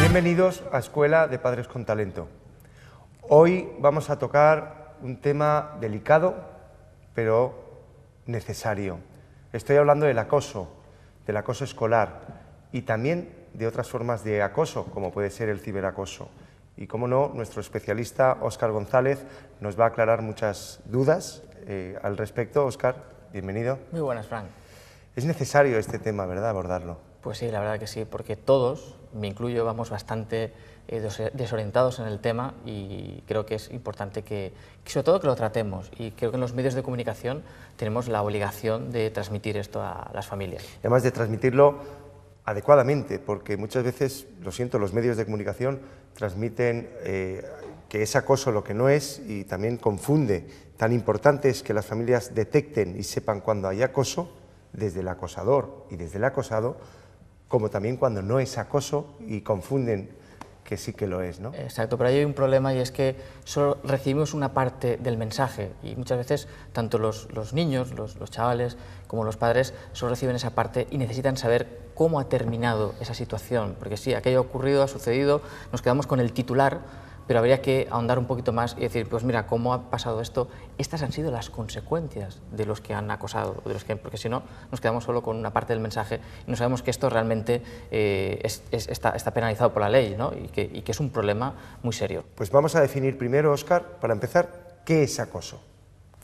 Bienvenidos a Escuela de Padres con Talento. Hoy vamos a tocar un tema delicado, pero necesario. Estoy hablando del acoso escolar y también de otras formas de acoso, como puede ser el ciberacoso. Y, como no, nuestro especialista, Óscar González, nos va a aclarar muchas dudas al respecto. Óscar, bienvenido. Muy buenas, Frank. Es necesario este tema, ¿verdad?, abordarlo. Pues sí, la verdad que sí, porque todos, me incluyo, vamos bastante desorientados en el tema y creo que es importante que sobre todo que lo tratemos, y creo que en los medios de comunicación tenemos la obligación de transmitir esto a las familias. Además de transmitirlo adecuadamente, porque muchas veces, lo siento, los medios de comunicación transmiten que es acoso lo que no es y también confunde. Tan importante es que las familias detecten y sepan cuando hay acoso desde el acosador y desde el acosado, como también cuando no es acoso y confunden que sí que lo es, ¿no? Exacto, pero ahí hay un problema, y es que solo recibimos una parte del mensaje, y muchas veces tanto los niños, los chavales, como los padres solo reciben esa parte y necesitan saber cómo ha terminado esa situación, porque sí, aquello ha ocurrido, ha sucedido, nos quedamos con el titular, pero habría que ahondar un poquito más y decir, pues mira, ¿cómo ha pasado esto? Estas han sido las consecuencias de los que han acosado, porque si no, nos quedamos solo con una parte del mensaje y no sabemos que esto realmente está penalizado por la ley, ¿no? y que es un problema muy serio. Pues vamos a definir primero, Óscar, para empezar, ¿qué es acoso?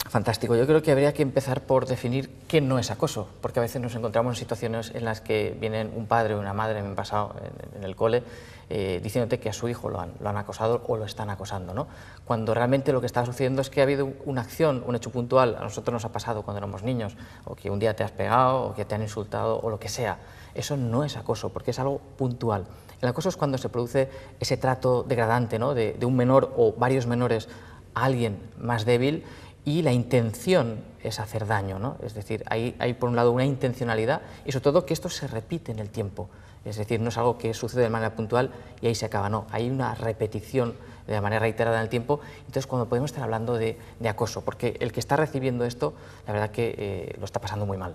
Fantástico. Yo creo que habría que empezar por definir qué no es acoso, porque a veces nos encontramos en situaciones en las que vienen un padre o una madre, me han pasado en el cole, diciéndote que a su hijo lo han acosado o lo están acosando, ¿no? Cuando realmente lo que está sucediendo es que ha habido una acción, un hecho puntual. A nosotros nos ha pasado cuando éramos niños, o que un día te has pegado, o que te han insultado, o lo que sea. Eso no es acoso, porque es algo puntual. El acoso es cuando se produce ese trato degradante, ¿no?, de un menor o varios menores a alguien más débil, y la intención es hacer daño, ¿no? Es decir, hay por un lado una intencionalidad, y sobre todo que esto se repite en el tiempo. Es decir, no es algo que sucede de manera puntual y ahí se acaba, no. Hay una repetición de manera reiterada en el tiempo. Entonces, cuando podemos estar hablando de acoso, porque el que está recibiendo esto, la verdad que lo está pasando muy mal.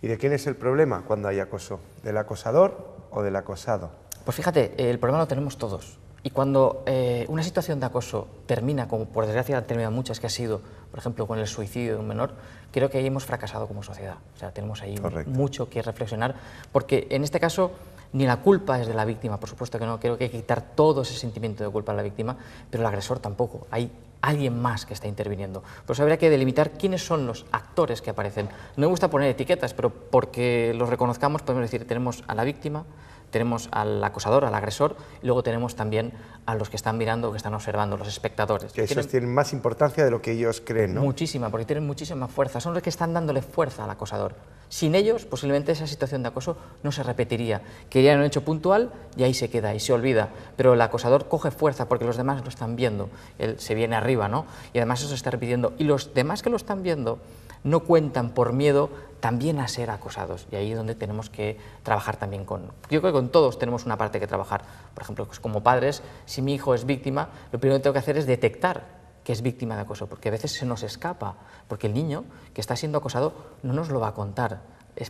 ¿Y de quién es el problema cuando hay acoso? ¿Del acosador o del acosado? Pues fíjate, el problema lo tenemos todos. Y cuando una situación de acoso termina, como por desgracia han terminado muchas, que ha sido, por ejemplo, con el suicidio de un menor, creo que ahí hemos fracasado como sociedad. O sea, tenemos ahí mucho que reflexionar, porque en este caso ni la culpa es de la víctima, por supuesto que no, creo que hay que quitar todo ese sentimiento de culpa a la víctima, pero el agresor tampoco. Hay alguien más que está interviniendo. Por eso habría que delimitar quiénes son los actores que aparecen. No me gusta poner etiquetas, pero porque los reconozcamos podemos decir, tenemos a la víctima, tenemos al acosador, al agresor, y luego tenemos también a los que están mirando, que están observando, los espectadores. Que esos tienen más importancia de lo que ellos creen, ¿no? Muchísima, porque tienen muchísima fuerza, son los que están dándole fuerza al acosador. Sin ellos, posiblemente esa situación de acoso no se repetiría, que ya en un hecho puntual y ahí se queda y se olvida, pero el acosador coge fuerza porque los demás lo están viendo, él se viene arriba, ¿no? Y además eso se está repitiendo, y los demás que lo están viendo no cuentan por miedo también a ser acosados, y ahí es donde tenemos que trabajar también yo creo que con todos tenemos una parte que trabajar. Por ejemplo, pues como padres, si mi hijo es víctima, lo primero que tengo que hacer es detectar que es víctima de acoso, porque a veces se nos escapa, porque el niño que está siendo acosado no nos lo va a contar,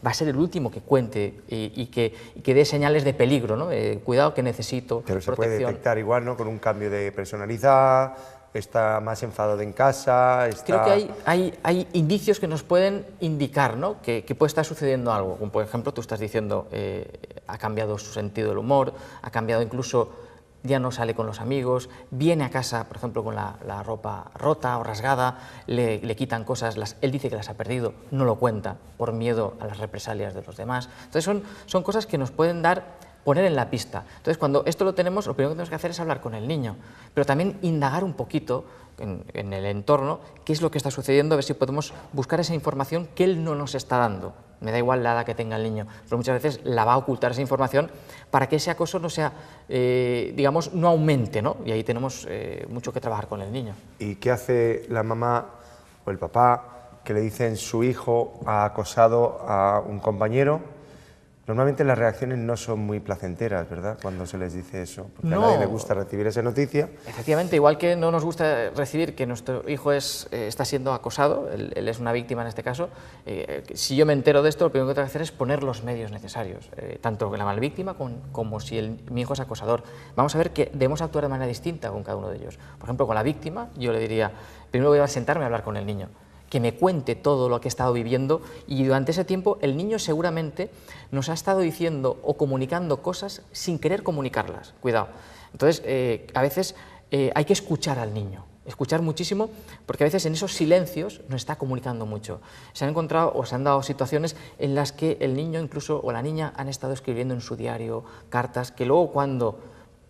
va a ser el último que cuente y que dé señales de peligro, ¿no? Cuidado que necesito Pero se protección. puede detectar igual, ¿no?, con un cambio de personalidad, está más enfadado en casa, está... Creo que hay indicios que nos pueden indicar, ¿no?, que puede estar sucediendo algo, como por ejemplo tú estás diciendo, ha cambiado su sentido del humor, ha cambiado incluso, ya no sale con los amigos, viene a casa, por ejemplo, con la ropa rota o rasgada, le quitan cosas, él dice que las ha perdido, no lo cuenta por miedo a las represalias de los demás. Entonces son cosas que nos pueden poner en la pista. Entonces, cuando esto lo tenemos, lo primero que tenemos que hacer es hablar con el niño, pero también indagar un poquito en el entorno qué es lo que está sucediendo, a ver si podemos buscar esa información que él no nos está dando. Me da igual la edad que tenga el niño, pero muchas veces la va a ocultar esa información para que ese acoso no sea, digamos, no aumente, ¿no? Y ahí tenemos mucho que trabajar con el niño. ¿Y qué hace la mamá o el papá que le dicen su hijo ha acosado a un compañero Normalmente las reacciones no son muy placenteras, ¿verdad?, cuando se les dice eso, porque No. a nadie le gusta recibir esa noticia. Efectivamente, igual que no nos gusta recibir que nuestro hijo está siendo acosado, él es una víctima en este caso, si yo me entero de esto, lo primero que tengo que hacer es poner los medios necesarios, tanto con la malvíctima como si mi hijo es acosador. Vamos a ver que debemos actuar de manera distinta con cada uno de ellos. Por ejemplo, con la víctima, yo le diría, primero voy a sentarme a hablar con el niño, que me cuente todo lo que ha estado viviendo, y durante ese tiempo el niño seguramente nos ha estado diciendo o comunicando cosas sin querer comunicarlas. Cuidado. Entonces, a veces hay que escuchar al niño, escuchar muchísimo, porque a veces en esos silencios nos está comunicando mucho. Se han encontrado o se han dado situaciones en las que el niño incluso o la niña han estado escribiendo en su diario cartas que luego, cuando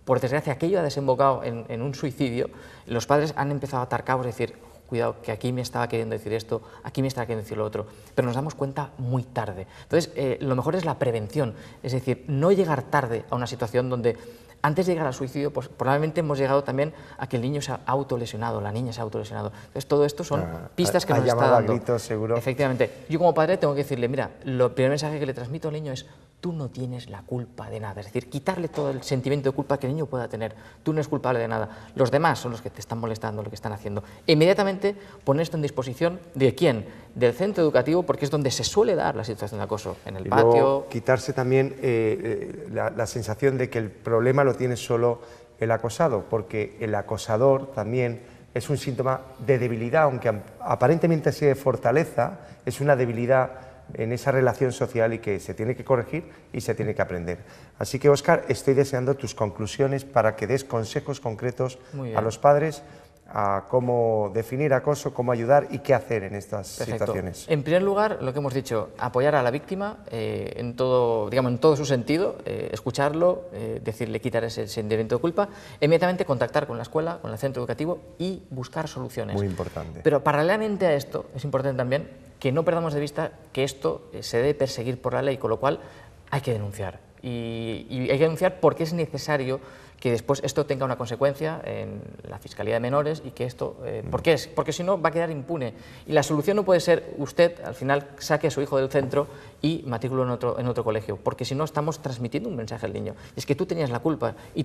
por desgracia aquello ha desembocado en un suicidio, los padres han empezado a atar cabos y decir, cuidado, que aquí me estaba queriendo decir esto, aquí me estaba queriendo decir lo otro, pero nos damos cuenta muy tarde. Entonces, lo mejor es la prevención, es decir, no llegar tarde a una situación donde antes de llegar al suicidio, pues probablemente hemos llegado también a que el niño se ha autolesionado, la niña se ha autolesionado. Entonces, todo esto son pistas que nos está dando. A gritos, seguro. Efectivamente. Yo como padre tengo que decirle, mira, el primer mensaje que le transmito al niño es, tú no tienes la culpa de nada. Es decir, quitarle todo el sentimiento de culpa que el niño pueda tener. Tú no eres culpable de nada. Los demás son los que te están molestando, lo que están haciendo. E inmediatamente poner esto en disposición de ¿quién? Del centro educativo, porque es donde se suele dar la situación de acoso, en el patio. Luego, quitarse también la sensación de que el problema lo tiene solo el acosado, porque el acosador también es un síntoma de debilidad, aunque aparentemente sea de fortaleza, es una debilidad en esa relación social y que se tiene que corregir y se tiene que aprender. Así que, Óscar, estoy deseando tus conclusiones para que des consejos concretos a los padres a cómo definir acoso, cómo ayudar y qué hacer en estas situaciones. En primer lugar, lo que hemos dicho, apoyar a la víctima en todo, digamos, en todo su sentido, escucharlo, decirle quitar ese sentimiento de culpa, inmediatamente contactar con la escuela, con el centro educativo y buscar soluciones. Muy importante. Pero paralelamente a esto, es importante también que no perdamos de vista que esto se debe perseguir por la ley, con lo cual hay que denunciar. Y hay que denunciar porque es necesario que después esto tenga una consecuencia en la Fiscalía de Menores y que esto... ¿Por qué es? Porque si no va a quedar impune. Y la solución no puede ser usted, al final, saque a su hijo del centro y matrículo en otro colegio, porque si no estamos transmitiendo un mensaje al niño. Es que tú tenías la culpa y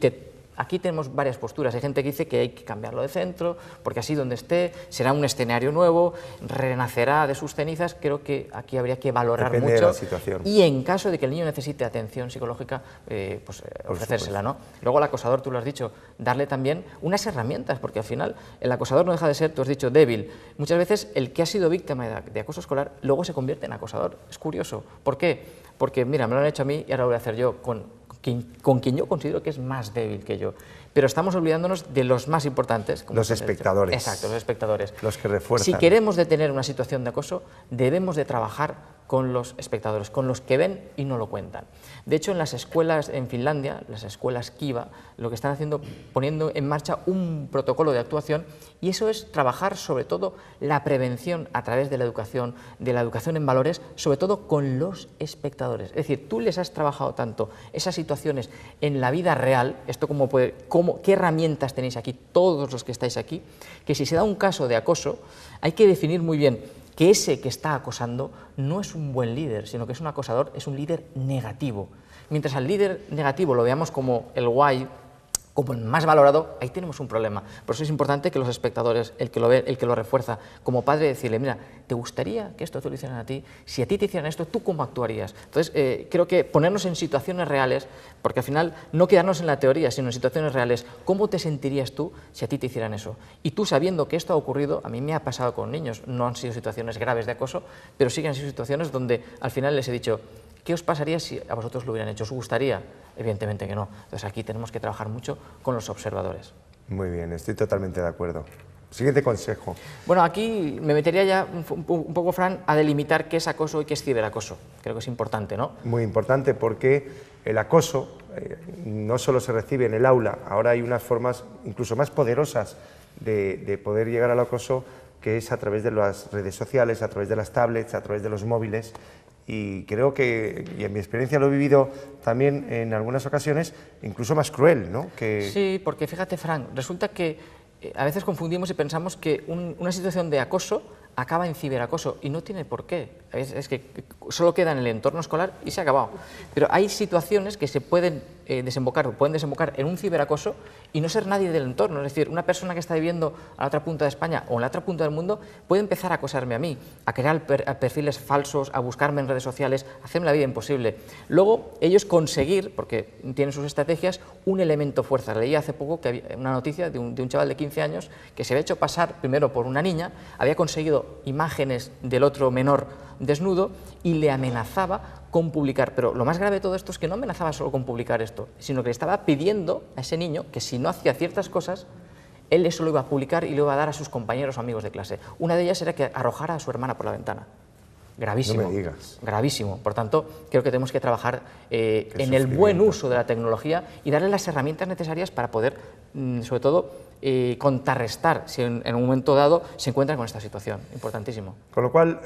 aquí tenemos varias posturas. Hay gente que dice que hay que cambiarlo de centro, porque así donde esté será un escenario nuevo, renacerá de sus cenizas. Creo que aquí habría que valorar Depende mucho. de la situación. Y en caso de que el niño necesite atención psicológica, pues ofrecérsela, ¿no? Luego el acosador, tú lo has dicho, darle también unas herramientas, porque al final el acosador no deja de ser, tú has dicho, débil. Muchas veces el que ha sido víctima de acoso escolar luego se convierte en acosador. Es curioso. ¿Por qué? Porque, mira, me lo han hecho a mí y ahora lo voy a hacer yo con quien yo considero que es más débil que yo. Pero estamos olvidándonos de los más importantes. Como los espectadores. Exacto, los espectadores. Los que refuerzan. Si queremos detener una situación de acoso, debemos de trabajar con los espectadores, con los que ven y no lo cuentan. De hecho, en las escuelas en Finlandia, las escuelas Kiva, lo que están haciendo, poniendo en marcha un protocolo de actuación, y eso es trabajar sobre todo la prevención a través de la educación en valores, sobre todo con los espectadores. Es decir, tú les has trabajado tanto esas situaciones en la vida real, esto qué herramientas tenéis aquí, todos los que estáis aquí, que si se da un caso de acoso, hay que definir muy bien que ese que está acosando no es un buen líder, sino que es un acosador, es un líder negativo. Mientras al líder negativo lo veamos como el guay, como el más valorado, ahí tenemos un problema. Por eso es importante que los espectadores, el que lo ve, el que lo refuerza, como padre, decirle, mira, ¿te gustaría que esto te lo hicieran a ti? Si a ti te hicieran esto, ¿tú cómo actuarías? Entonces, creo que ponernos en situaciones reales, porque al final no quedarnos en la teoría, sino en situaciones reales, ¿cómo te sentirías tú si a ti te hicieran eso? Y tú, sabiendo que esto ha ocurrido, a mí me ha pasado con niños, no han sido situaciones graves de acoso, pero sí que han sido situaciones donde al final les he dicho, ¿qué os pasaría si a vosotros lo hubieran hecho? ¿Os gustaría? Evidentemente que no. Entonces aquí tenemos que trabajar mucho con los observadores. Muy bien, estoy totalmente de acuerdo. Siguiente consejo. Bueno, aquí me metería ya un poco, Fran, a delimitar qué es acoso y qué es ciberacoso. Creo que es importante, ¿no? Muy importante, porque el acoso no solo se recibe en el aula, ahora hay unas formas incluso más poderosas de poder llegar al acoso, que es a través de las redes sociales, a través de las tablets, a través de los móviles. Y creo que, y en mi experiencia lo he vivido también en algunas ocasiones, incluso más cruel, ¿no? Sí, porque fíjate, Fran, resulta que a veces confundimos y pensamos que una situación de acoso acaba en ciberacoso, y no tiene por qué. Es que solo queda en el entorno escolar y se ha acabado. Pero hay situaciones que se pueden desembocar en un ciberacoso y no ser nadie del entorno. Es decir, una persona que está viviendo a la otra punta de España o en la otra punta del mundo puede empezar a acosarme a mí, a crear perfiles falsos, a buscarme en redes sociales, a hacerme la vida imposible. Luego, ellos conseguir, porque tienen sus estrategias, un elemento fuerza. Leí hace poco que había una noticia de un chaval de 15 años que se había hecho pasar primero por una niña, había conseguido imágenes del otro menor desnudo y le amenazaba con publicar. Pero lo más grave de todo esto es que no amenazaba solo con publicar esto, sino que le estaba pidiendo a ese niño que si no hacía ciertas cosas, él eso lo iba a publicar y lo iba a dar a sus compañeros o amigos de clase. Una de ellas era que arrojara a su hermana por la ventana. Gravísimo. No me digas. Gravísimo. Por tanto, creo que tenemos que trabajar en el buen uso de la tecnología y darle las herramientas necesarias para poder, sobre todo, contrarrestar si en un momento dado se encuentran con esta situación. Importantísimo. Con lo cual,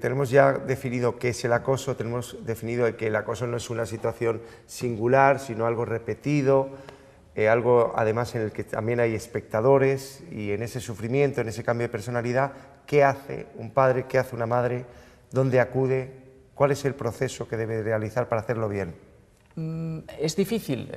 tenemos ya definido qué es el acoso, tenemos definido que el acoso no es una situación singular, sino algo repetido, algo además en el que también hay espectadores, y en ese sufrimiento, en ese cambio de personalidad, ¿qué hace un padre, qué hace una madre? ¿Dónde acude? ¿Cuál es el proceso que debe realizar para hacerlo bien? Es difícil,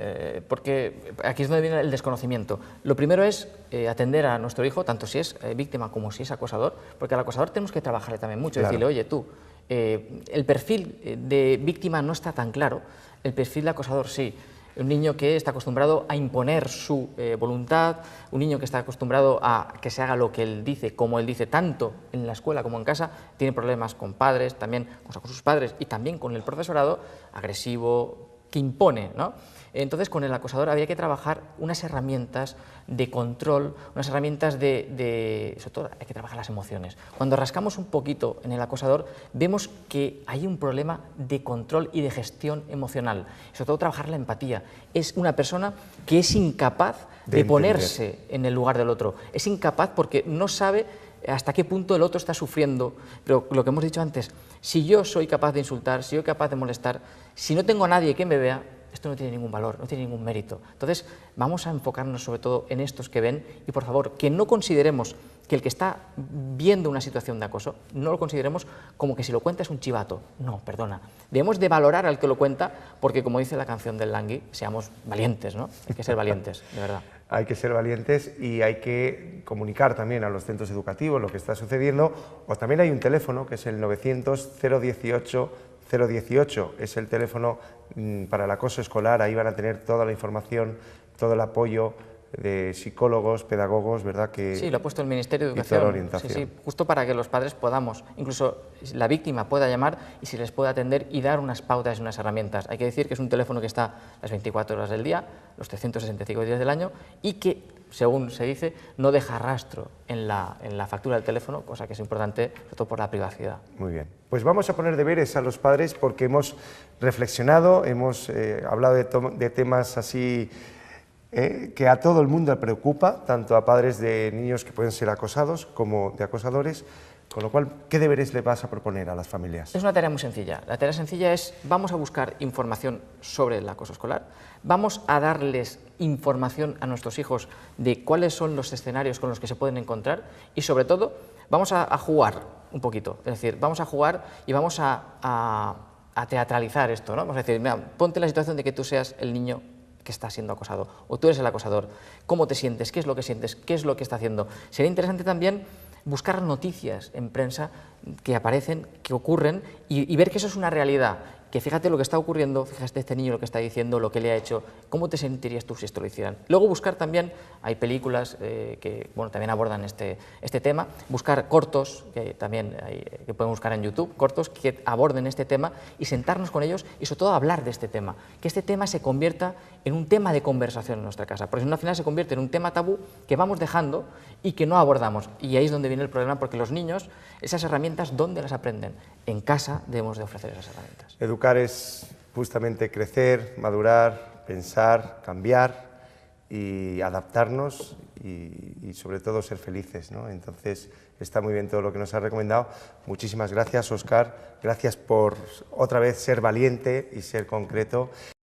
porque aquí es donde viene el desconocimiento. Lo primero es atender a nuestro hijo, tanto si es víctima como si es acosador, porque al acosador tenemos que trabajarle también mucho, claro. Decirle, oye, tú, el perfil de víctima no está tan claro, el perfil de acosador sí. Un niño que está acostumbrado a imponer su voluntad, un niño que está acostumbrado a que se haga lo que él dice, como él dice, tanto en la escuela como en casa, tiene problemas con padres, también con sus padres y también con el profesorado, agresivo, que impone, ¿no? Entonces, con el acosador había que trabajar unas herramientas de control, unas herramientas sobre todo hay que trabajar las emociones. Cuando rascamos un poquito en el acosador, vemos que hay un problema de control y de gestión emocional. Sobre todo trabajar la empatía. Es una persona que es incapaz de ponerse en el lugar del otro. Es incapaz porque no sabe hasta qué punto el otro está sufriendo. Pero lo que hemos dicho antes, si yo soy capaz de insultar, si yo soy capaz de molestar, si no tengo a nadie que me vea, esto no tiene ningún valor, no tiene ningún mérito. Entonces, vamos a enfocarnos sobre todo en estos que ven y, por favor, que no consideremos que el que está viendo una situación de acoso, no lo consideremos como que si lo cuenta es un chivato. No, perdona. Debemos de valorar al que lo cuenta porque, como dice la canción del Langui, seamos valientes, ¿no? Hay que ser valientes, de verdad. Hay que ser valientes y hay que comunicar también a los centros educativos lo que está sucediendo, o también hay un teléfono que es el 900-018-018, es el teléfono para el acoso escolar, ahí van a tener toda la información, todo el apoyo de psicólogos, pedagogos, ¿verdad? Sí, lo ha puesto el Ministerio de Educación. Y toda la orientación. Sí, justo para que los padres podamos, incluso la víctima pueda llamar y se les pueda atender y dar unas pautas y unas herramientas. Hay que decir que es un teléfono que está las 24 horas del día, los 365 días del año y que, según se dice, no deja rastro en la factura del teléfono, cosa que es importante, sobre todo por la privacidad. Muy bien. Pues vamos a poner deberes a los padres porque hemos reflexionado, hemos hablado de temas así que a todo el mundo le preocupa, tanto a padres de niños que pueden ser acosados como de acosadores, con lo cual, ¿qué deberes le vas a proponer a las familias? Es una tarea muy sencilla. La tarea sencilla es, vamos a buscar información sobre el acoso escolar, vamos a darles información a nuestros hijos de cuáles son los escenarios con los que se pueden encontrar y, sobre todo, vamos a jugar un poquito. Es decir, vamos a jugar y vamos a teatralizar esto, ¿no? Vamos a decir, mira, ponte en la situación de que tú seas el niño que está siendo acosado, o tú eres el acosador. ¿Cómo te sientes? ¿Qué es lo que sientes? ¿Qué es lo que está haciendo? Sería interesante también buscar noticias en prensa que aparecen, que ocurren, y ver que eso es una realidad, que fíjate lo que está ocurriendo, fíjate este niño lo que está diciendo, lo que le ha hecho, ¿cómo te sentirías tú si esto lo hicieran? Luego buscar también, hay películas que bueno, también abordan este tema, buscar cortos, que también que pueden buscar en YouTube, cortos que aborden este tema y sentarnos con ellos y sobre todo hablar de este tema, que este tema se convierta en un tema de conversación en nuestra casa, porque si no al final se convierte en un tema tabú que vamos dejando y que no abordamos, y ahí es donde viene el problema, porque los niños, esas herramientas, ¿dónde las aprenden? En casa debemos de ofrecer esas herramientas. Educar es justamente crecer, madurar, pensar, cambiar y adaptarnos y sobre todo ser felices, ¿no? Entonces está muy bien todo lo que nos has recomendado. Muchísimas gracias, Óscar. Gracias por otra vez ser valiente y ser concreto.